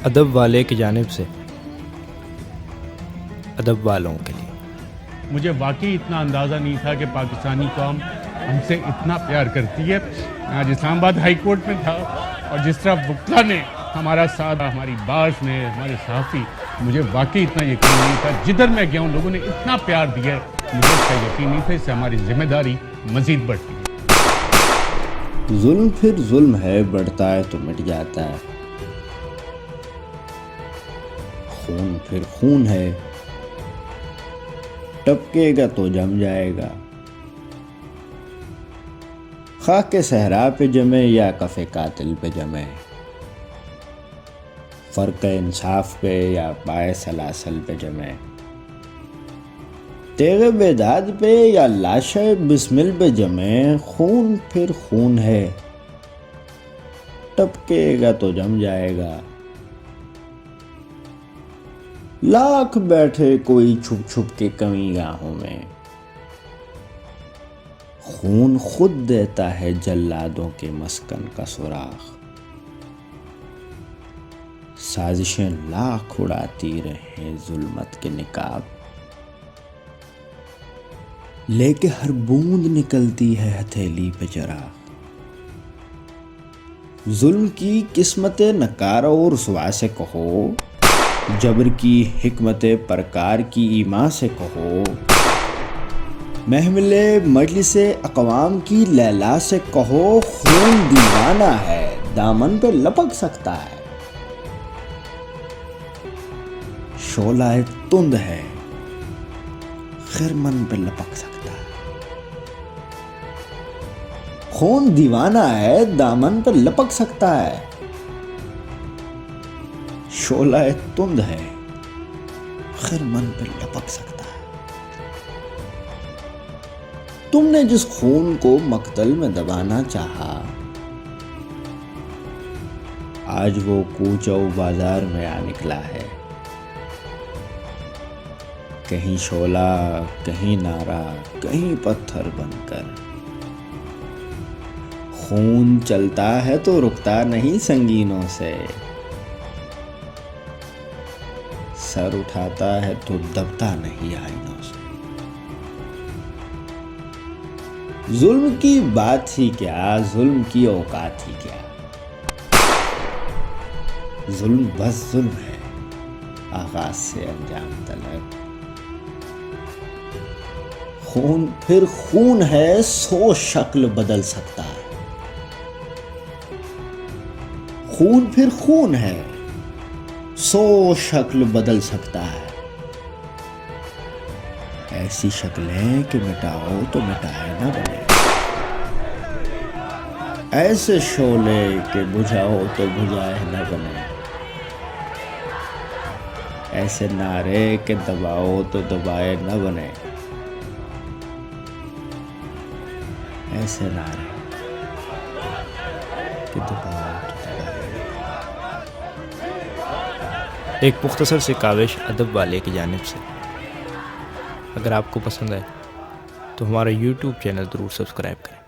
ادب والے کی جانب سے ادب والوں کے لیے۔ مجھے واقعی اتنا اندازہ نہیں تھا کہ پاکستانی قوم ہم سے اتنا پیار کرتی ہے۔ میں آج اسلام آباد ہائی کورٹ میں تھا اور جس طرح وکلا نے ہمارا ساتھ، ہماری باس نے، ہمارے صحافی، مجھے واقعی اتنا یقین نہیں تھا۔ جدھر میں گیا ہوں لوگوں نے اتنا پیار دیا ہے، مجھے اس کا یقین نہیں تھا۔ اس سے ہماری ذمہ داری مزید بڑھتی ہے۔ ظلم پھر ظلم ہے، بڑھتا ہے تو مٹ جاتا ہے۔ خون پھر خون ہے، ٹپکے گا تو جم جائے گا۔ خاک کے صحرا پہ جمے یا کف قاتل پہ جمے، فرق انصاف پہ یا پائے سلاسل پہ جمے، تیغ بیداد پہ یا لاش بسمل پہ جمے، خون پھر خون ہے، ٹپکے گا تو جم جائے گا۔ لاکھ بیٹھے کوئی چھپ چھپ کے کمی گاہوں میں، خون خود دیتا ہے جلادوں کے مسکن کا سراغ۔ سازشیں لاکھ اڑاتی رہیں ظلمت کے نقاب، لے کے ہر بوند نکلتی ہے ہتھیلی پہ چراغ۔ ظلم کی قسمت نکار اور رسوا سے کہو، جبر کی حکمت پرکار کی ایما سے کہو، محمل مجلس اقوام کی لیلا سے کہو، خون دیوانہ ہے دامن پہ لپک سکتا ہے، شعلہ تند ہے خرمن پہ لپک سکتا ہے۔ خون دیوانہ ہے دامن پہ لپک سکتا ہے، شعلہ تند ہے خرمن پہ لپک سکتا ہے۔ تم نے جس خون کو مقتل میں دبانا چاہا، آج وہ کوچہ و بازار میں آ نکلا ہے۔ کہیں شعلہ، کہیں نعرہ، کہیں پتھر بن کر۔ خون چلتا ہے تو رکتا نہیں سنگینوں سے، سر اٹھاتا ہے تو دبتا نہیں آئینوں سے۔ ظلم کی بات ہی کیا، ظلم کی اوقات ہی کیا، ظلم بس ظلم ہے آغاز سے انجام تلک۔ خون پھر خون ہے، 100 شکل بدل سکتا ہے۔ خون پھر خون ہے، 100 شکل بدل سکتا ہے۔ ایسی شکلیں کہ مٹاؤ تو مٹائے نہ بنے، ایسے شعلے کہ بجھاؤ تو بجھائے نہ بنے، ایسے نعرے کہ دباؤ تو دبائے نہ بنے، ایسے نعرے کہ دباؤ تو دبائے نہ بنے۔ ایک مختصر سی کاوش ادب والے کی جانب سے۔ اگر آپ کو پسند ہے تو ہمارا YouTube چینل ضرور سبسکرائب کریں۔